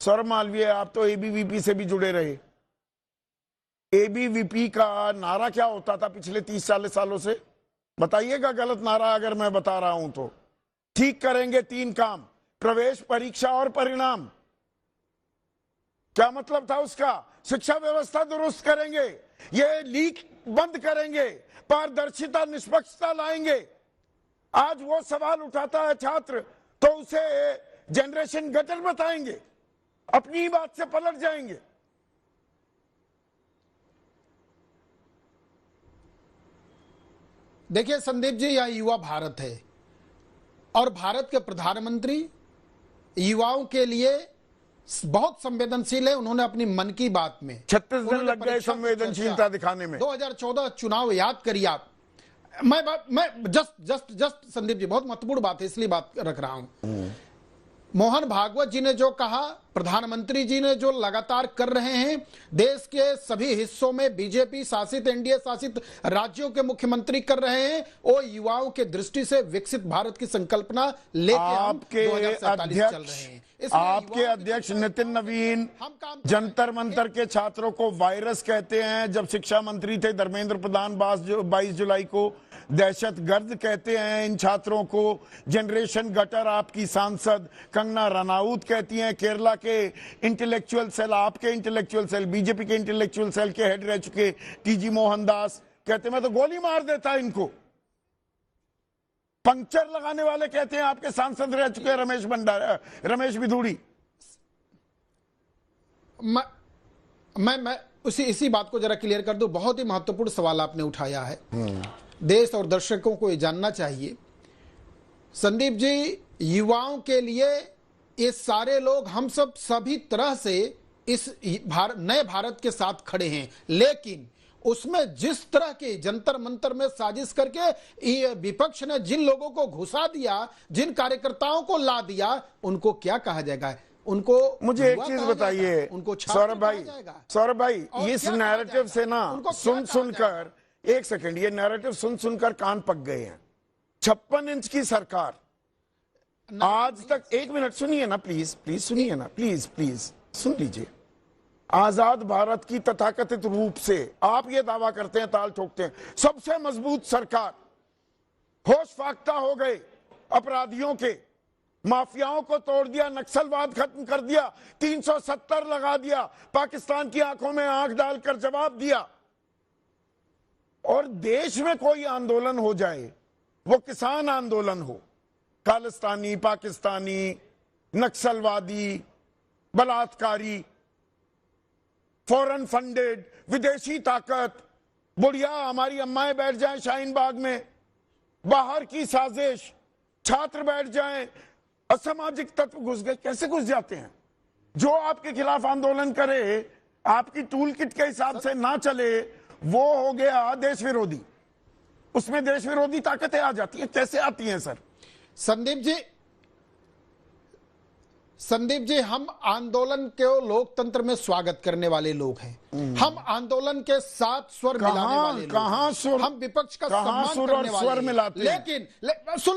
सौरभ मालवीय, आप तो एबीवीपी से भी जुड़े रहे। एबीवीपी का नारा क्या होता था पिछले 30-40 सालों से? बताइएगा गलत नारा अगर मैं बता रहा हूं तो। ठीक करेंगे 3 काम, प्रवेश, परीक्षा और परिणाम। क्या मतलब था उसका? शिक्षा व्यवस्था दुरुस्त करेंगे, ये लीक बंद करेंगे, पारदर्शिता निष्पक्षता लाएंगे। आज वो सवाल उठाता है छात्र तो उसे जनरेशन गटर बताएंगे, अपनी ही बात से पलट जाएंगे। देखिए संदीप जी, यह युवा भारत है और भारत के प्रधानमंत्री युवाओं के लिए बहुत संवेदनशील है। उन्होंने अपनी मन की बात में 36 दिन लग गए संवेदनशीलता दिखाने में। 2014 चुनाव याद करिए आप। मैं जस्ट संदीप जी, बहुत महत्वपूर्ण बात है इसलिए बात रख रहा हूं। मोहन भागवत जी ने जो कहा, प्रधानमंत्री जी ने जो लगातार कर रहे हैं, देश के सभी हिस्सों में बीजेपी शासित, एनडीए शासित राज्यों के मुख्यमंत्री कर रहे हैं, वो युवाओं के दृष्टि से विकसित भारत की संकल्पना लेके आपके अध्यक्ष नितिन नवीन जंतर मंतर के छात्रों को वायरस कहते हैं। जब शिक्षा मंत्री थे धर्मेंद्र प्रधान 22 जुलाई को दहशतगर्द कहते हैं इन छात्रों को। जनरेशन गटर आपकी सांसद कंगना रनाउत कहती हैं। केरला के इंटेलेक्चुअल सेल, आपके इंटेलेक्चुअल सेल, बीजेपी के इंटेलेक्चुअल सेल के हेड रह चुके टीजी मोहनदास कहते मैं तो गोली मार देता इनको। पंक्चर लगाने वाले कहते हैं आपके सांसद रह चुके रमेश बिधूड़ी। मैं इसी बात को जरा क्लियर कर दूं। बहुत ही महत्वपूर्ण सवाल आपने उठाया है। देश और दर्शकों को ये जानना चाहिए संदीप जी, युवाओं के लिए ये सारे लोग, हम सब सभी तरह से इस नए भारत के साथ खड़े हैं, लेकिन उसमें जिस तरह के जंतर मंतर में साजिश करके विपक्ष ने जिन लोगों को घुसा दिया, जिन कार्यकर्ताओं को ला दिया, उनको क्या कहा जाएगा? उनको मुझे एक चीज बताइए उनको सौरभ भाई, इस नैरेटिव से ना सुनकर, एक सेकंड, ये नैरेटिव सुनकर कान पक गए हैं। 56 इंच की सरकार आज तक, एक मिनट सुनिए ना प्लीज सुनिए ना, प्लीज सुन लीजिए। आजाद भारत की तथाकथित रूप से आप ये दावा करते हैं, ताल ठोकते हैं, सबसे मजबूत सरकार। होश फाख्ता हो गए अपराधियों के, माफियाओं को तोड़ दिया, नक्सलवाद खत्म कर दिया, 370 लगा दिया, पाकिस्तान की आंखों में आंख डालकर जवाब दिया। और देश में कोई आंदोलन हो जाए, वो किसान आंदोलन हो, खालिस्तानी, पाकिस्तानी, नक्सलवादी, बलात्कारी, फॉरेन फंडेड, विदेशी ताकत, बुढ़िया हमारी अम्माएं बैठ जाएं शाहीन बाग में, बाहर की साजिश, छात्र बैठ जाएं, असामाजिक तत्व घुस गए। कैसे घुस जाते हैं? जो आपके खिलाफ आंदोलन करे, आपकी टूल किट के हिसाब से ना चले, वो हो गया देश विरोधी। उसमें देश विरोधी ताकतें आ जाती हैं। कैसे आती हैं सर? संदीप जी, हम आंदोलन के लोकतंत्र में स्वागत करने वाले लोग हैं। हम आंदोलन के साथ स्वर मिलाने वाले लोग हैं। हम विपक्ष का सम्मान करने वाले स्वर मिलाते हैं। लेकिन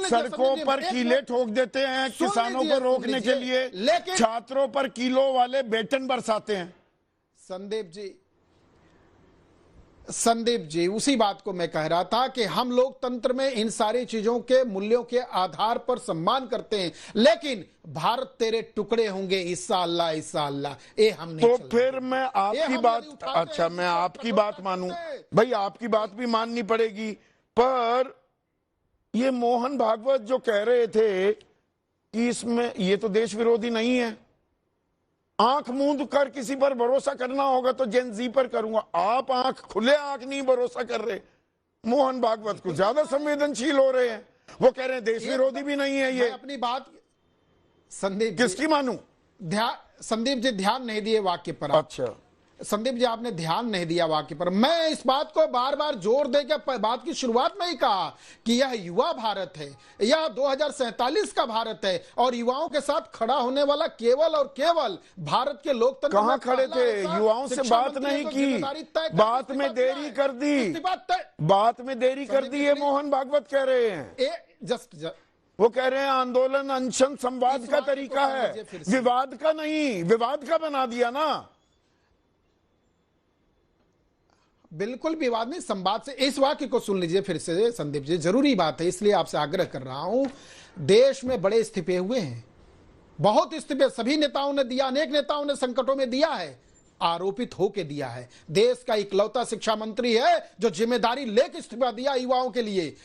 सड़कों पर कीले ठोक देते हैं किसानों को रोकने के लिए, लेकिन छात्रों पर किलो वाले बेटन बरसाते हैं। संदीप जी, उसी बात को मैं कह रहा था कि हम लोकतंत्र में इन सारी चीजों के मूल्यों के आधार पर सम्मान करते हैं, लेकिन भारत तेरे टुकड़े होंगे इंशा अल्लाह ये हम नहीं। तो फिर मैं आपकी बात, अच्छा मैं आपकी बात मानूं भाई, आपकी बात भी माननी पड़ेगी, पर ये मोहन भागवत जो कह रहे थे कि इसमें ये तो देश विरोधी नहीं है। आंख मूंद कर किसी पर भरोसा करना होगा तो जेन जी पर करूंगा। आप आंख खुले आंख नहीं भरोसा कर रहे, मोहन भागवत को ज्यादा संवेदनशील हो रहे हैं। वो कह रहे हैं देश विरोधी भी नहीं है ये। अपनी बात संदीप किसकी मानूं? संदीप जी ध्यान नहीं दिए वाक्य पर। अच्छा संदीप जी, आपने ध्यान नहीं दिया वाक्य पर। मैं इस बात को बार बार जोर देकर बात की शुरुआत में ही कहा कि यह युवा भारत है, यह 2047 का भारत है और युवाओं के साथ खड़ा होने वाला केवल और केवल भारत के लोकतंत्र। कहां खड़े थे? युवाओं से बात नहीं की, बात में देरी कर दी, बात में देरी कर दी, ये मोहन भागवत कह रहे हैं। वो कह रहे हैं आंदोलन, अनशन, संवाद इस का वाक्य को तरीका सुन है, लीजिए फिर से। विवाद का नहीं, विवाद का बना दिया ना। बिल्कुल विवाद नहीं, संवाद से। इस वाक्य को सुन लीजिए फिर से संदीप जी, जरूरी बात है, इसलिए आपसे आग्रह कर रहा हूं। देश में बड़े इस्तीफे हुए हैं, बहुत इस्तीफे सभी नेताओं ने दिया, अनेक नेताओं ने संकटों में दिया है, आरोपित होके दिया है। देश का इकलौता शिक्षा मंत्री है जो जिम्मेदारी लेकर इस्तीफा दिया युवाओं के लिए